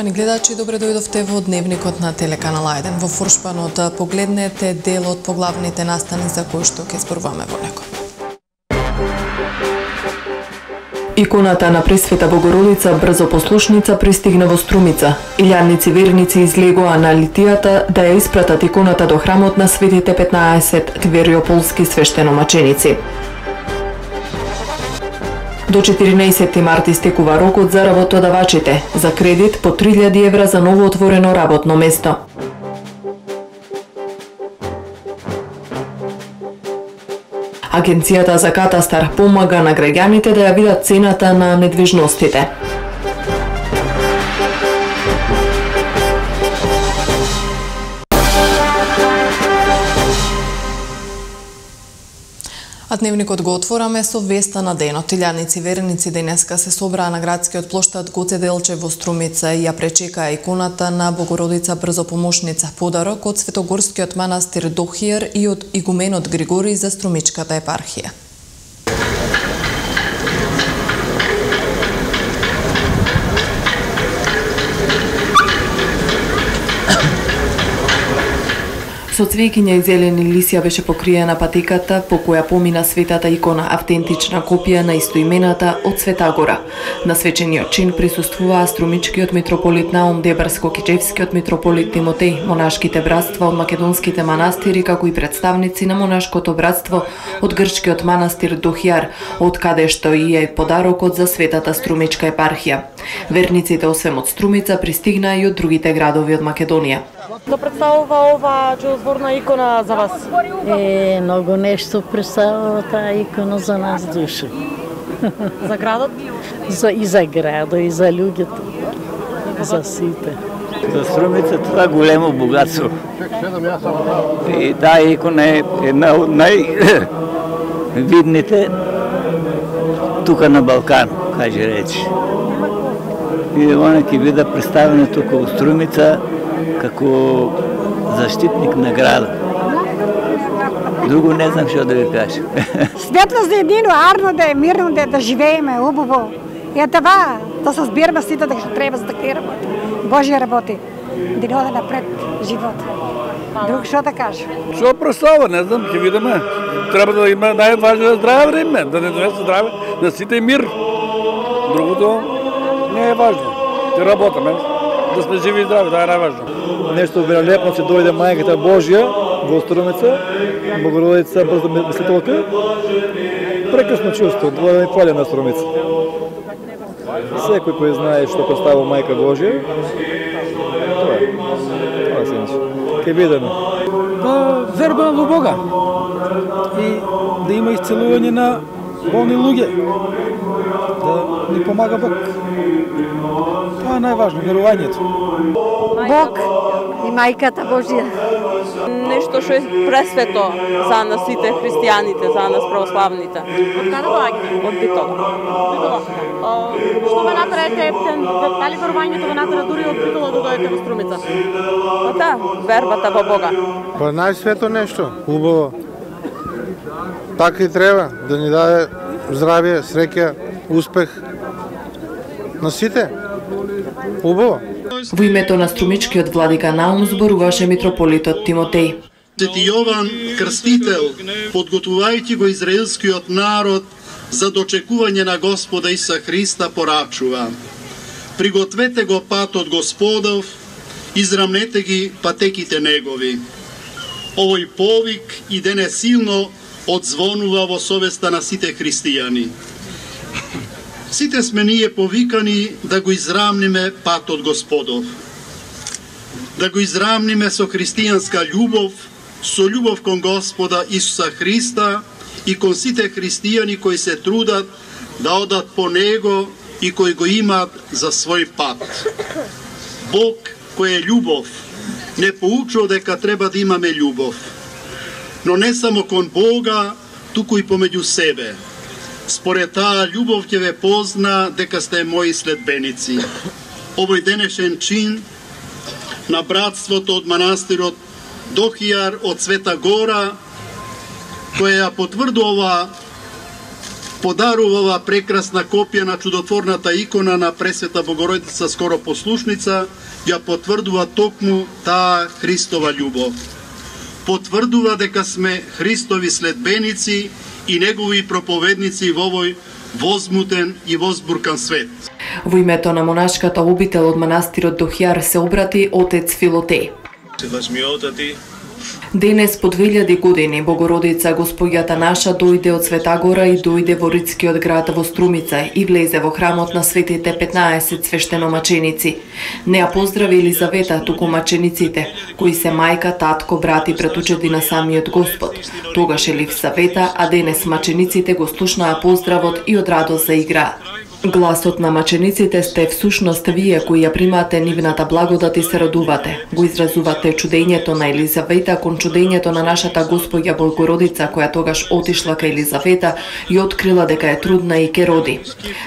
Почитувани гледачи, добре дојдовте во Дневникот на телеканал 1. Во Форшпанот погледнете дел од поглавните настани за кои што ќе зборуваме во него. Иконата на Пресвета Богородица Брзопослушница пристигна во Струмица. Илјадници верници излегоа на литијата да ја испратат иконата до храмот на светите 15 квериополски свештеномаченици. До 14 март истекува рокот за работодавачите за кредит по 3000 евра за ново отворено работно место. Агенцијата за катастар помага на граѓаните да ја видат цената на недвижностите. А Дневникот го отвораме со веста на денот. Илјадници верници денеска се собраа на градскиот плоштад Гоце Делчев во Струмица и ја пречекаа иконата на Богородица Брзопомошница, подарок од Светогорскиот манастир Дохијар и од игуменот Григорий за Струмичката епархија. Со цвеќиња и зелени лисја беше покриена патеката по која помина светата икона, автентична копија на истоимената од Светагора. На свечениот чин присуствуваа струмичкиот митрополит Наум, Дебарско-Кичевскиот митрополит Тимотеј, монашките братства од македонските манастири, како и представници на монашкото братство од грчкиот манастир Дохијар, од каде што и е подарокот за светата Струмичка епархија. Верниците освен од Струмица пристигнаа и од другите градови од Македонија. Што представува ова чудотворна икона за вас? Многу нешто представува таа икона за нас души. За градот? И за градот, и за луѓето, за сите. За Струмица тоа големо богатство. И таа икона е една од највидните тука на Балкан, каже речи. И она ќе биде представена тука во Струмица како заштитник на градот. Друго не знам што да ви кажам. Светло за едино, арно да е, мирно да живееме, убаво. И това, да се збираме сите да треба за такива работи. Божија работи. Да не оде напред живот. Друг што да кажа? Што представа, не знам, ќе видиме. Треба да има најважно здраве време, да не донесе здраве, да сите мир. Другото не е важно. Да работиме. Да сме живи и здрави, тоа е најважно. Нешто великолепно се дојде мајката Божја во Струмица, Богородица Брзопомошница. Прекрасно чувство, да ми фали на Струмица. Секој кој знае што представува мајка Божја, тоа е. Тоа се нече. Ке видиме. Верба во Бога и да има исцелување на болни луѓе, да ни помага Бог. Това е најважно, верувањето. Бог и мајката Божија. Нешто што е пресвето за нас сите христијаните, за нас православните. Од каде доаѓа? Од Битола. Што ве натраете, дали верувањето ве натра дури од Битола да дојдете во Струмица? Да, вербата во Бога. Па најсвето нешто, убаво. Така и треба, да ни даде здравје, среќа, успех на сите. Убаво. Во името на струмичкиот владика Наум зборуваше митрополитот Тимотеј. Свети Јован Крстител, подготвувајќи го израелскиот народ за дочекување на Господа Иса Христа, порачува: пригответе го патот Господов, израмнете ги патеките негови. Овој повик и денес силно одзвонува во совеста на сите христијани. Сите сме ние повикани да го израмниме патот Господов. Да го израмниме со христијанска љубов, со љубов кон Господа Исуса Христа и кон сите христијани кои се трудат да одат по Него и кои го имаат за свој пат. Бог, кој е љубов, не поучува дека треба да имаме љубов. Но не само кон Бога, туку и помеѓу себе. Според таа љубов ќе ве позна дека сте мои следбеници. Овој денешен чин на братството од манастирот Дохијар од Света Гора, која ја потврдува подарува ова прекрасна копија на чудотворната икона на Пресвета Богородица Скоропослушница, ја потврдува токму таа Христова љубов. Потврдува дека сме Христови следбеници и негови проповедници во овој возмутен и возбуркан свет. Во името на монашката обител од манастирот Дохјар се обрати отец Филотеј. Денес по 2000 години Богородица Господјата наша дојде од Света Гора и дојде во ридскиот град во Струмица и влезе во храмот на светите 15 свештеномаченици. Не ја поздрави Елизавета, туку мачениците, кои се мајка, татко, брат и братучеди на самиот Господ. Тогаш Елисавета, а денес мачениците го слушнаа поздравот и од радост заиграат. Гласот на мачениците сте всушност вие кои ја примате нивната благодат и се радувате. Го изразувате чудењето на Елизавета кон чудењето на нашата Господја Богородица, која тогаш отишла кај Елизавета и открила дека е трудна и ке роди.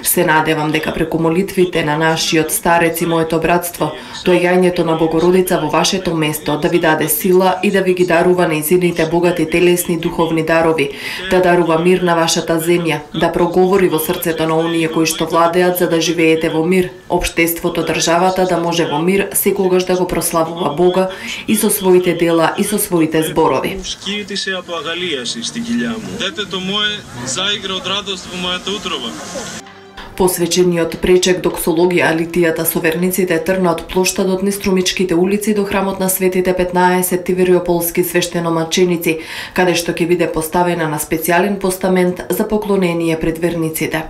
Се надевам дека преку молитвите на нашиот старец и моето братство, доаѓањето на Богородица во вашето место да ви даде сила и да ви ги дарува нејзините богати телесни духовни дарови, да дарува мир на вашата земја, да проговори во срцето на оние кои што владеат за да живеете во мир, општеството, државата да може во мир секогаш да го прославува Бога и со своите дела и со своите зборови. Скијте се по агалијаси сти килја му. Детето мое заигра од радост во мојата утроба. Посвечениот пречек доксологија литијата со верниците тргна од плоштадот низ Струмичките улици до храмот на светите 15 тивериополски свештеномаченици, каде што ќе биде поставена на специјален постамент за поклонение пред верниците.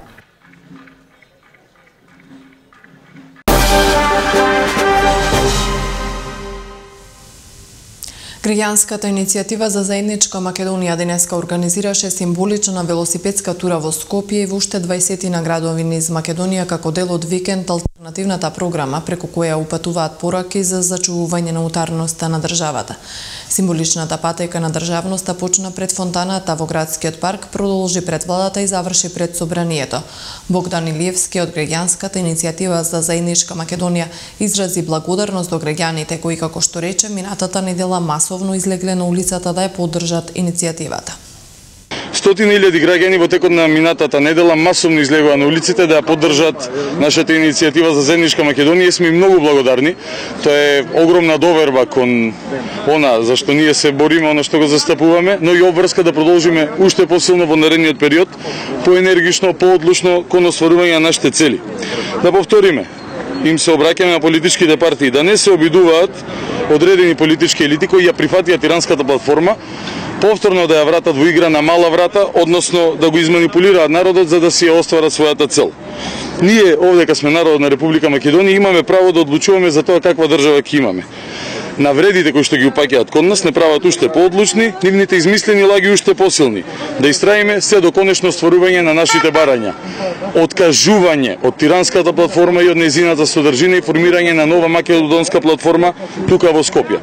Граѓанската иницијатива за заедничка Македонија денеска организираше символична велосипедска тура во Скопје и во уште 20 градови низ Македонија како дел од викенд алтернативната програма преку која упатуваат пораки за зачувување на утарноста на државата. Символичната патека на државноста почна пред фонтаната во градскиот парк, продолжи пред владата и заврши пред собранието. Богдан Илиевски од Граѓанската иницијатива за заедничка Македонија изрази благодарност до граѓаните кои, како што рече, минатата недела масовно излегле на улицата да ја поддржат иницијативата. Стотини илјади граѓани во текот на минатата недела масовно излегува на улиците да ја поддржат нашата иницијатива за заедничка Македонија. Сме многу благодарни. Тоа е огромна доверба кон она за што ние се бориме, она што го застапуваме, но и обврска да продолжиме уште посилно во наредниот период, поенергично, поодлучно кон остварување на нашите цели. Да повториме, им се обраќаме на политичките партии да не се обидуваат одредени политички елити кои ја прифатија тиранската платформа, повторно да ја вратат во игра на мала врата, односно да го изманипулираат народот за да си ја остварат својата цел. Ние, овдека сме народ на Република Македонија, имаме право да одлучуваме за тоа каква држава ќе имаме. Навредите кои што ги упаќаат кон нас не прават уште поодлучни, нивните измислени лаги уште посилни. Да истраиме се до конечно стварување на нашите барања. Откажување од тиранската платформа и од нејзината содржина и формирање на нова македонска платформа тука во Скопје.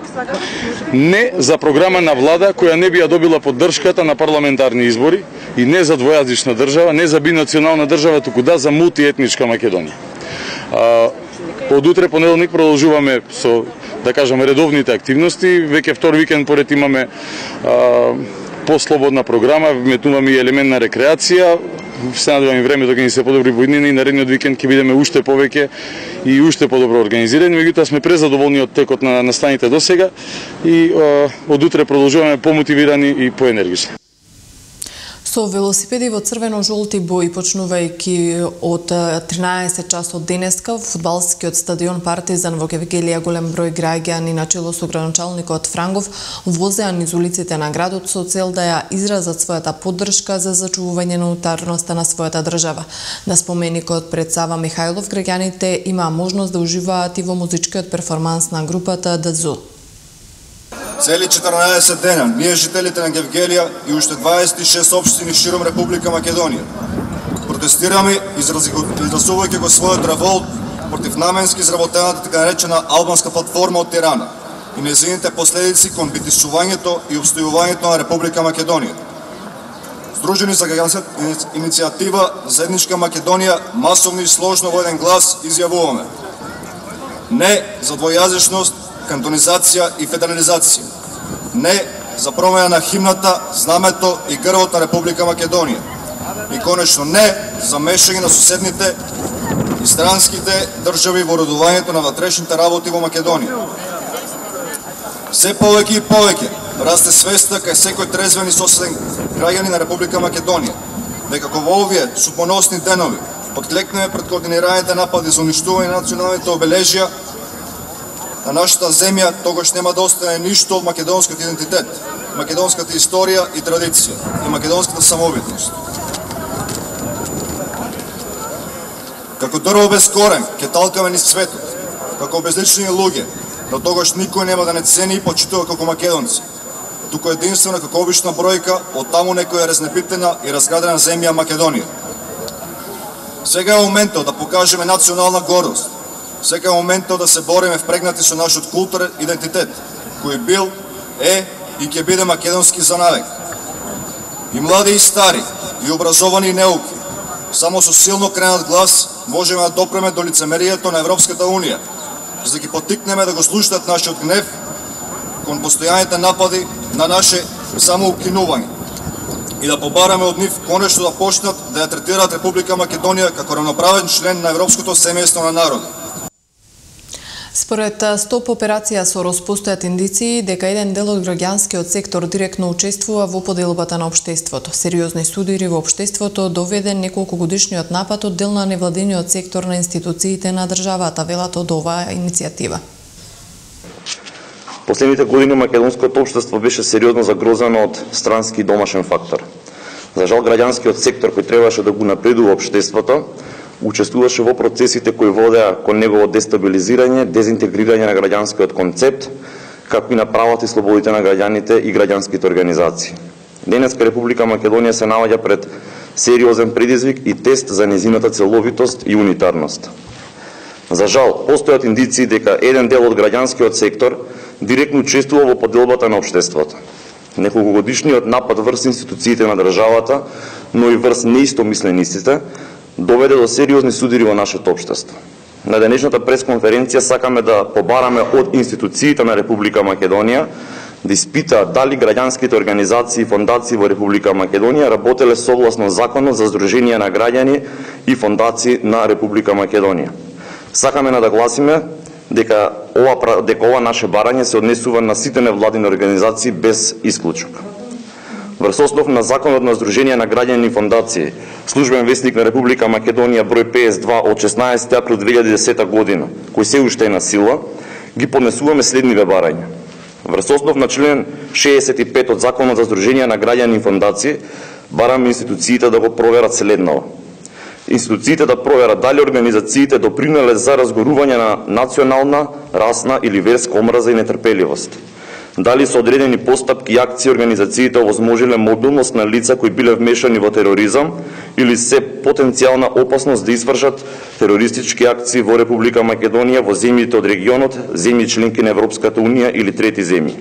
Не за програма на влада која не би ја добила поддршката на парламентарни избори и не за двојазична држава, не за бинационална држава, туку да за мултиетничка Македонија. Од утре понеделник продолжуваме со, да кажам, редовните активности. Веќе втор викенд поред имаме послободна програма, вметуваме и елемент на рекреација. Се надевам и времето ќе ни се подобри во иднина и наредниот викенд ќе бидеме уште повеќе и уште подобро организирани. Меѓутоа сме презадоволни од текот на настаните до сега и од утре продолжуваме помотивирани и поенергични. Со велосипеди во црвено-жолти бои, почнувајќи од 13 часот денеска, фудбалскиот стадион Партизан во Гевгелија голем број граѓани на чело со градоначалникот Франгов возеа низ улиците на градот со цел да ја изразат својата поддршка за зачувување на унитарноста на својата држава. На споменикот пред Сава Михајлов, граѓаните имаа можност да уживаат и во музичкиот перформанс на групата ДЗУ. Цели 14 дена, ние жителите на Гевгелија и уште 26 општини широм Република Македонија протестираме, изразувајќи го својот револт против наменски изработената така наречена албанска платформа од Тирана и нејзините последици кон битисувањето и обстојувањето на Република Македонија. Сдружени за граѓанска иницијатива Заедничка Македонија масовно и сложно во еден глас изјавуваме: не за двојазичност, кантонизација и федерализација. Не за промена на химната, знамето и грбот на Република Македонија. и конечно не за мешање на соседните и странските држави во уредувањето на внатрешните работи во Македонија. Се повеќе и повеќе расте свеста кај секој трезвен и соседен граѓани на Република Македонија, дека во овие судбоносни денови отклекнеме пред координираните напади за уништување на националните обележја на нашата земја, тогаш нема да остане ништо од македонскиот идентитет, македонската историја и традиција и македонската самобитност. Како дрво без корен, ќе талкаме низ светот, како обезличени луѓе, но тогаш никој нема да не цени и почитува како македонци, туку единствено како обична бројка од таму некоја разнебитена и разградена земја Македонија. Сега е моментот да покажеме национална гордост. Сега е моментот да се бориме впрегнати со нашиот културен идентитет, кој бил, е и ќе биде македонски за навек. И млади и стари, и образовани и неуки, само со силно кренат глас можеме да допреме до лицемерието на Европската Унија, за да ги поттикнеме да го слушнат нашиот гнев кон постојаните напади на наше самоукинување и да побараме од нив конечно да почнат да ја третираат Република Македонија како равноправен член на европското семејство на народи. Според СТОП операција СОРОС постојат индиции дека еден дел од граѓанскиот сектор директно учествува во поделбата на општеството. Сериозни судири во општеството доведе неколкогодишниот напад од дел на невладиниот сектор на институциите на државата, велат од оваа иницијатива. Последните години македонското општество беше сериозно загрозено од странски и домашен фактор. За жал, граѓанскиот сектор кој требаше да го напредува општеството, учествуваше во процесите кои водеа кон негово дестабилизирање, дезинтегрирање на граѓанскиот концепт, како и на правата и слободите на граѓаните и граѓанските организации. Денеска Република Македонија се наоѓа пред сериозен предизвик и тест за незината целовитост и унитарност. За жал, постојат индиции дека еден дел од граѓанскиот сектор директно учествува во поделбата на општеството. Неколкогодишниот напад врз институциите на државата, но и врз неистомислениците, доведе до сериозни судири во нашето општество. На денешната пресконференција сакаме да побараме од институциите на Република Македонија да испитаат дали граѓанските организации и фондации во Република Македонија работеле согласно законот за здруженија на граѓани и фондации на Република Македонија. Сакаме да нагласиме дека ова наше барање се однесува на сите невладини организации без исклучок. Врз основ на Законот на здруженија на граѓани и фондации, Службен весник на Република Македонија број 52 од 16 април 2010 година, кој се уште е на сила, ги поднесуваме следниве барања. Врз основ на член 65 од Законот за здруженија на граѓани и фондации, бараме институциите да го проверат следново. Институциите да проверат дали организациите допринеле за разгорување на национална, расна или верска омраза и нетрпеливост. Дали со одредени постапки и акции организациите овозможиле мобилност на лица кои биле вмешани во тероризам или се потенцијална опасност да извршат терористички акции во Република Македонија, во земјите од регионот, земји членки на Европската Унија или трети земји.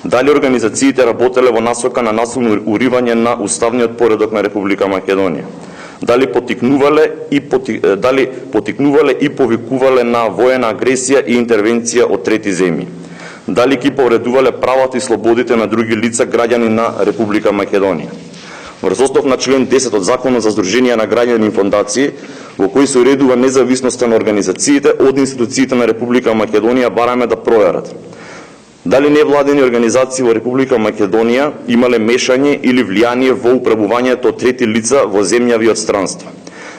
Дали организациите работеле во насока на насилно уривање на уставниот поредок на Република Македонија. Дали потикнувале и повикувале на воена агресија и интервенција од трети земји. Дали ги повредувале правата и слободите на други лица граѓани на Република Македонија. Врз основ на член 10 од Законот за здруженија на граѓани и фондации, во кој се уредува независноста на организациите од институциите на Република Македонија, бараме да проверат дали невладени организации во Република Македонија имале мешање или влијание во управувањето од трети лица во земјави од странство.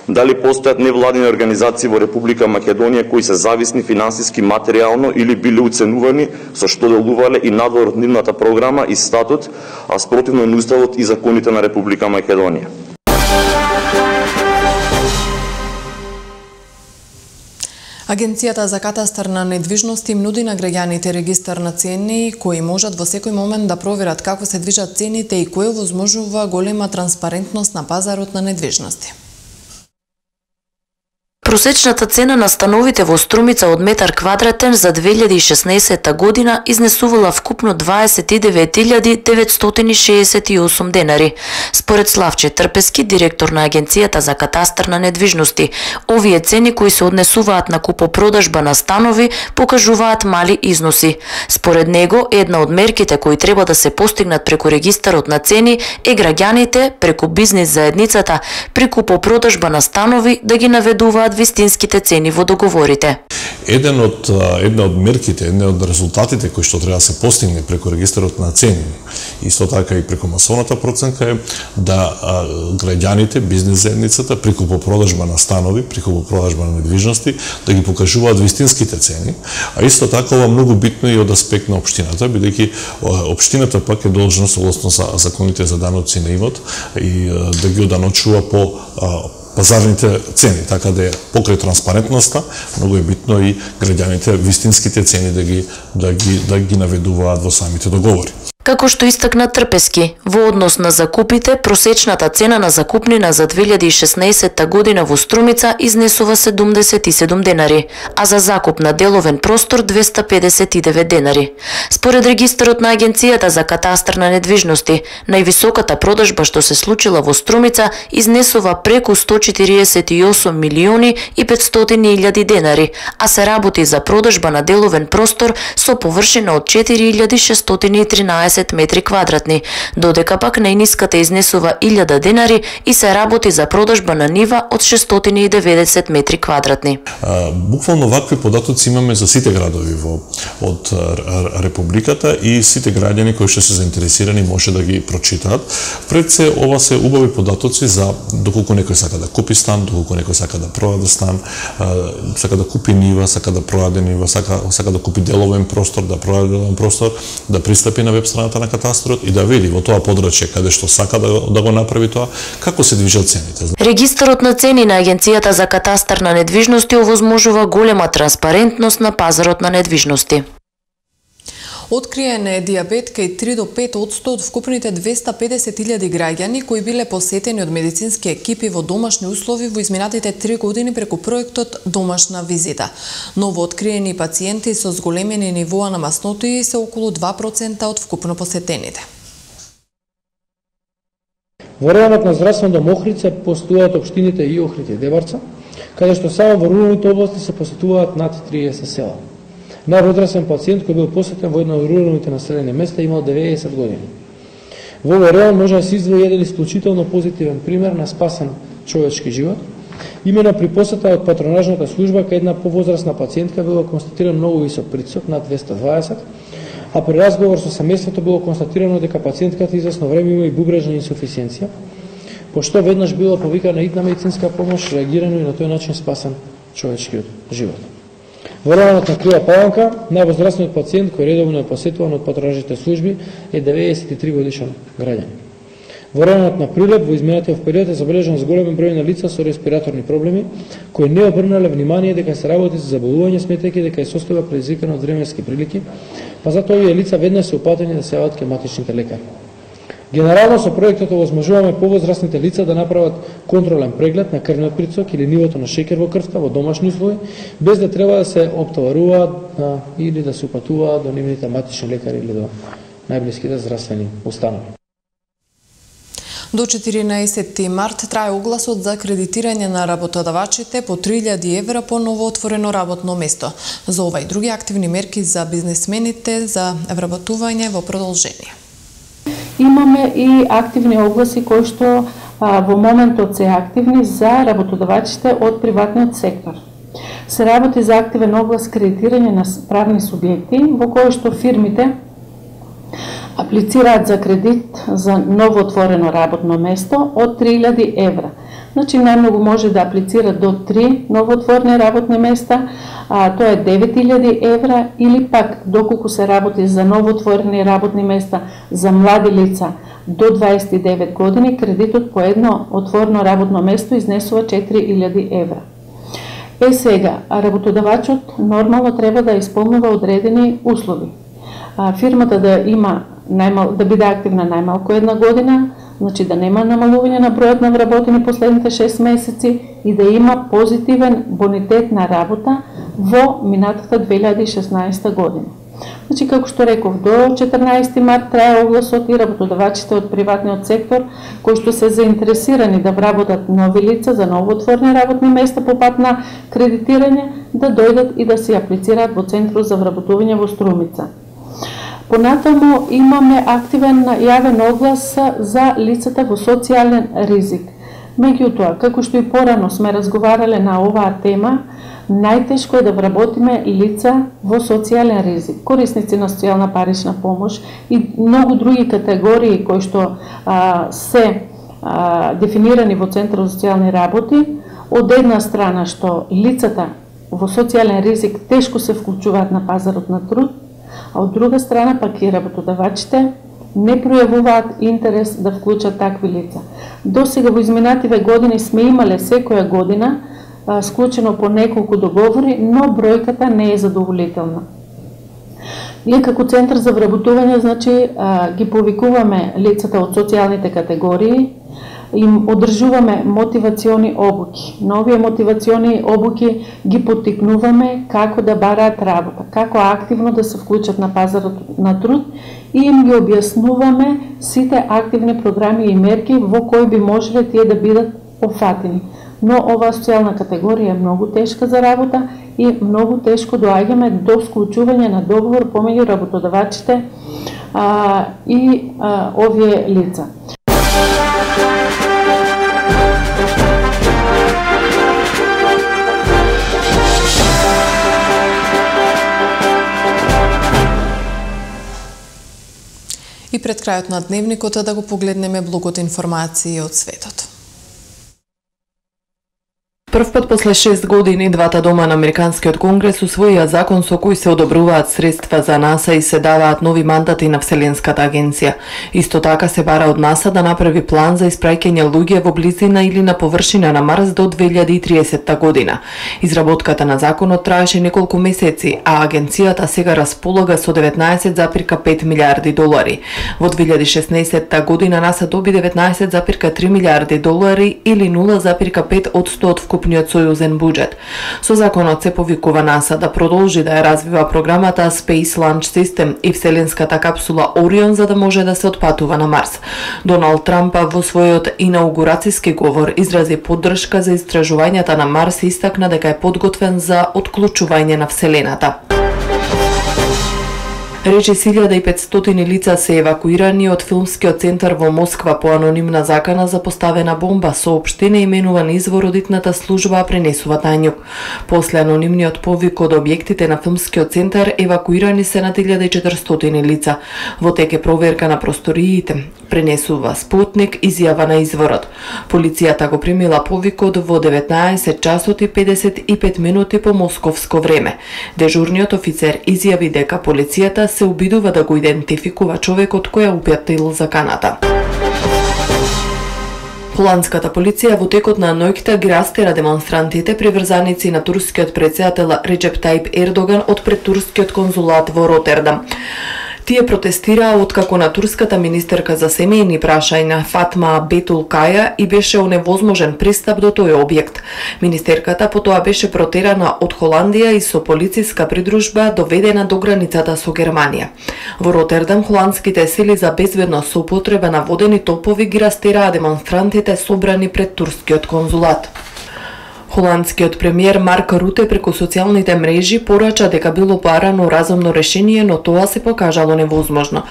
Дали постојат невладени организации во Република Македонија кои се зависни финансиски, материјално или биле уценувани со што делувале и надвор од нивната програма и статут, а спротивно на уставот и законите на Република Македонија. Агенцијата за катастар на недвижности нуди на граѓаните регистар на цени кои можат во секој момент да проверат како се движат цените и кој овозможува голема транспарентност на пазарот на недвижности. Просечната цена на становите во Струмица од метар квадратен за 2016 година изнесувала вкупно 29.968 денари. Според Славче Трпески, директор на Агенцијата за катастар на недвижности, овие цени кои се однесуваат на купопродажба на станови покажуваат мали износи. Според него, една од мерките кои треба да се постигнат преку регистарот на цени е граѓаните преку бизнис заедницата при купопродажба на станови да ги наведуваат вистинските цени во договорите. Една од мерките, една од резултатите кои што треба да се постигне преку регистарот на цени, исто така и преку масовната проценка е да граѓаните, бизнис заедницата при купопродажба на станови, при купопродажба на недвижности да ги покажуваат вистинските цени, а исто така ова многу битно и од аспект на општината, бидејќи општината пак е должна согласно законите за даноци на имот и да ги оданочува по пазарните цени, така да е покрај транспарентноста, многу е битно и граѓаните вистинските цени да ги наведуваат во самите договори. Како што истакна Трпески, во однос на закупите, просечната цена на закупнина за 2016 година во Струмица изнесува 77 денари, а за закуп на деловен простор 259 денари. Според регистарот на Агенцијата за катастар на недвижности, највисоката продажба што се случила во Струмица изнесува преку 148 милиони и 500 илјади денари, а се работи за продажба на деловен простор со површина од 4613 метри квадратни, додека пак најниската изнесува 1000 денари и се работи за продажба на нива од 690 метри квадратни. Буквално вакви податоци имаме за сите градови од Републиката и сите граѓани кои што се заинтересирани може да ги прочитаат. Пред се ова се убави податоци за доколку некој сака да купи стан, доколку некој сака да продаде стан, сака да купи нива, сака да продаде нива, сака да купи деловен простор, да продаде деловен простор, да пристапи на веб страната на катастрот и да види во тоа подрачје каде што сака да го направи тоа, како се движат цените. Регистарот на цени на Агенцијата за катастар на недвижности овозможува голема транспарентност на пазарот на недвижности. Откриен е дијабет кај 3 до 5% од вкупните 250.000 граѓани кои биле посетени од медицински екипи во домашни услови во изминатите 3 години преку проектот Домашна визита. Ново откриени пациенти со зголемени нивоа на маснотии се околу 2% од вкупно посетените. Во районот на здравствен дом Охрица постојат општините и Охрид и Дебарца, каде што само во руралните области се посетуваат над 30 села. Најводрасен пациент кој бил посетен во едно од руралните населени места имал 90 години. Во овој район може да се издвои еден исклучително позитивен пример на спасен човечки живот. Имено при посета од патронажната служба кај една повозрасна пациентка било констатиран многу висок притисок над 220, а при разговор со семејството било констатирано дека пациентката извесно време има и бубрежна инсуфициенција, пошто веднаш било повикана идна медицинска помош, реагирано и на тој начин спасен човечкиот живот. Во районот на Крива Паланка, највозрастниот пациент кој редовно е посетуван од патронажните служби е 93 годишен граѓанин. Во районот на Прилеп во изминатиот период е забележан зголемен број на лица со респираторни проблеми кои не обрнале внимание дека се работи за заболување, сметајќи дека е состојба предизвикана од временски прилики, па затоа овие лица веднаш се упатени да се јават кај матичните лекари. Генерално со проектот овозможуваме повозрастните лица да направат контролен преглед на крвниот притисок или нивото на шеќер во крвта во домашни услови, без да треба да се оптоваруваат или да се упатуваат до нивните матични лекари или до најблиските здравствени установи. До 14 март трае огласот за кредитирање на работодавачите по 3000 евра по новоотворено работно место. За ова и други активни мерки за бизнисмените за вработување во продолжение. Имаме и активни огласи кои што во моментот се активни за работодавачите од приватниот сектор. Се работи за активен оглас кредитирање на правни субјекти во кои што фирмите аплицираат за кредит за новоотворено работно место од 3000 евра. Значи најмногу може да аплицира до 3 новоотворени работни места, тоа е 9000 евра, или пак доколку се работи за новоотворени работни места за млади лица до 29 години, кредитот по едно отворено работно место изнесува 4000 евра. Сега, работодавачот нормално треба да исполнува одредени услови. Фирмата да има да биде активна најмалку една година, значи да нема намалување на бројот на вработени последните 6 месеци и да има позитивен бонитет на работа во минатата 2016 година. Значи, како што реков, до 14 март трае огласот и работодавачите од приватниот сектор, кои што се заинтересирани да вработат нови лица за новоотворени работни места по пат на кредитирање, да дојдат и да се аплицираат во Центрот за вработување во Струмица. Понатаму имаме активен јавен оглас за лицата во социјален ризик. Меѓутоа, како што и порано сме разговарале на оваа тема, најтешко е да вработиме лица во социјален ризик, корисници на социјална парична помош и многу други категории кои што се дефинирани во Центарот за социјални работи. Од една страна што лицата во социјален ризик тешко се вклучуваат на пазарот на труд, а од друга страна пак и работодавачите не пројавуваат интерес да вклучат такви лица. До сега во изминативе години сме имале секоја година склучено по неколку договори, но бројката не е задоволителна. Ние како Центар за вработување, значи, ги повикуваме лицата од социјалните категории, им одржуваме мотивациони обуки. На овие мотивациони обуки ги поттикнуваме како да бараат работа, како активно да се вклучат на пазарот на труд и им ги објаснуваме сите активни програми и мерки во кои би можеле тие да бидат офатени. Но оваа социјална категорија е многу тешка за работа и многу тешко доаѓаме до склучување на договор помеѓу работодавачите и овие лица. И пред крајот на дневникот да го погледнеме блокот информации од светот. Прв пат после 6 години, двата дома на Американскиот конгрес усвоија закон со кој се одобруваат средства за НАСА и се даваат нови мандати на Вселенската агенција. Исто така се бара од НАСА да направи план за испраќање луѓе во близина или на површина на Марс до 2030 година. Изработката на законот траеше неколку месеци, а агенцијата сега располага со 19,5 милиарди долари. Во 2016 година НАСА доби 19,3 милиарди долари или 0,5% од вкупниот сојузен буџет. Со законот се повикува НАСА да продолжи да ја развива програмата Space Launch System и вселенската капсула Орион за да може да се отпатува на Марс. Доналд Трамп во својот инаугурацијски говор изрази поддршка за истражувањата на Марс и истакна дека е подготвен за отклучување на Вселената. Речи 1500 лица се евакуирани од филмскиот центар во Москва по анонимна закана за поставена бомба, соопшти неименуван извор од итната служба пренесува тањук. После анонимниот повик од објектите на филмскиот центар евакуирани се над 1400 лица. Во тек е проверка на просториите, пренесува Спутник изјава на изворот. Полицијата го примила повикот во 19 часот и 55 минути по московско време. Дежурниот офицер изјави дека полицијата се обидува да го идентификува човекот кој ја упатил заканата. Холандската полиција во текот на ноќта ги растера демонстрантите приврзаници на турскиот претседател Реджеп Тајип Ердоган од пред турскиот конзулат во Ротердам. Тие протестираа откако на турската министерка за семејни прашања Фатма Бетул Каја и беше оневозможен пристап до тој објект. Министерката потоа беше протерана од Холандија и со полициска придружба доведена до границата со Германија. Во Ротердам холандските сили за безбедност со употреба на водени топови ги растераа демонстрантите собрани пред турскиот конзулат. Холандскиот премиер Марк Руте преку социјалните мрежи порача дека било барано разумно решение, но тоа се покажало невозможно.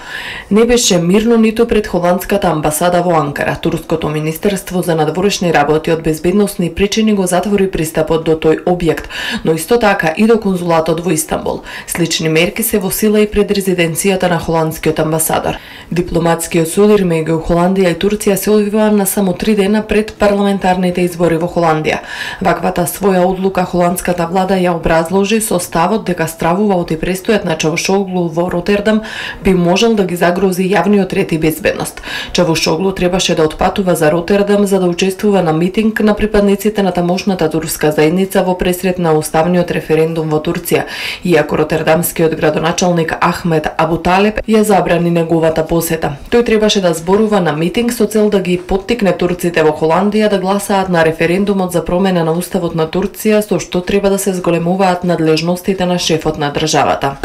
Не беше мирно ниту пред холандската амбасада во Анкара. Турското министерство за надворешни работи од безбедносни причини го затвори пристапот до тој објект, но исто така и до конзулатот во Истанбул. Слични мерки се во сила и пред резиденцијата на холандскиот амбасадор. Дипломатскиот судир меѓу Холандија и Турција се одвива на само 3 дена пред парламентарните избори во Холандија. Ваквата своја одлука холандската влада ја образложи со ставот дека стравуваот и престојот на Чавушоглу во Ротердам би можел да ги загрози јавниот ред и безбедност. Чавушоглу требаше да отпатува за Ротердам за да учествува на митинг на припадниците на тамошната турска заедница во пресред на уставниот референдум во Турција, иако ротердамскиот градоначалник Ахмед Абуталеб ја забрани неговата посета. Тој требаше да зборува на митинг со цел да ги поттикне турците во Холандија да гласаат на референдумот за промена на уставот на Турција, со што треба да се зголемуваат надлежностите на шефот на државата.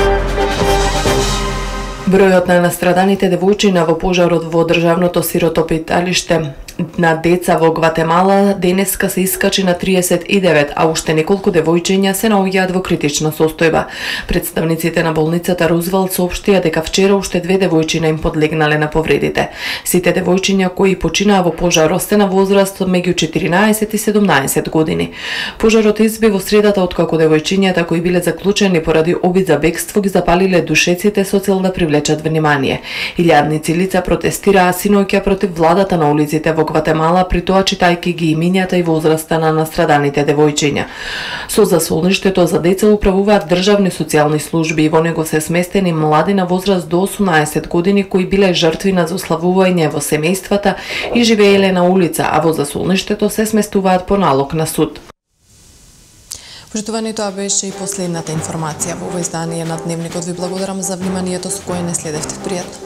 Бројот на настраданите девојчиња во пожарот во државното сиротопиталиште на деца во Гватемала денеска се искачи на 39, а уште неколку девојчиња се наоѓаат во критична состојба. Представниците на болницата Рузвелт соопштија дека вчера уште 2 девојчиња им подлегнале на повредите. Сите девојчиња кои починаа во пожарот се на возраст меѓу 14 и 17 години. Пожарот изби во средата откако девојчињата кои биле заклучени поради обид за бегство ги запалиле душеците со цел да привлечат внимание. Илјадници лица протестираа синоќа против владата на улиците во Гватемала, при тоа читајќи ги имињата и возраста на настраданите девојчиња. Со засолништето за деца управуваат државни социјални служби и во него се сместени млади на возраст до 18 години кои биле жртви на злословување во семејствата и живееле на улица, а во засолништето се сместуваат по налог на суд. Почитувани, тоа беше и последната информација во ово издание на Дневникот. Ви благодарам за вниманието со кое не следевте. Пријатно.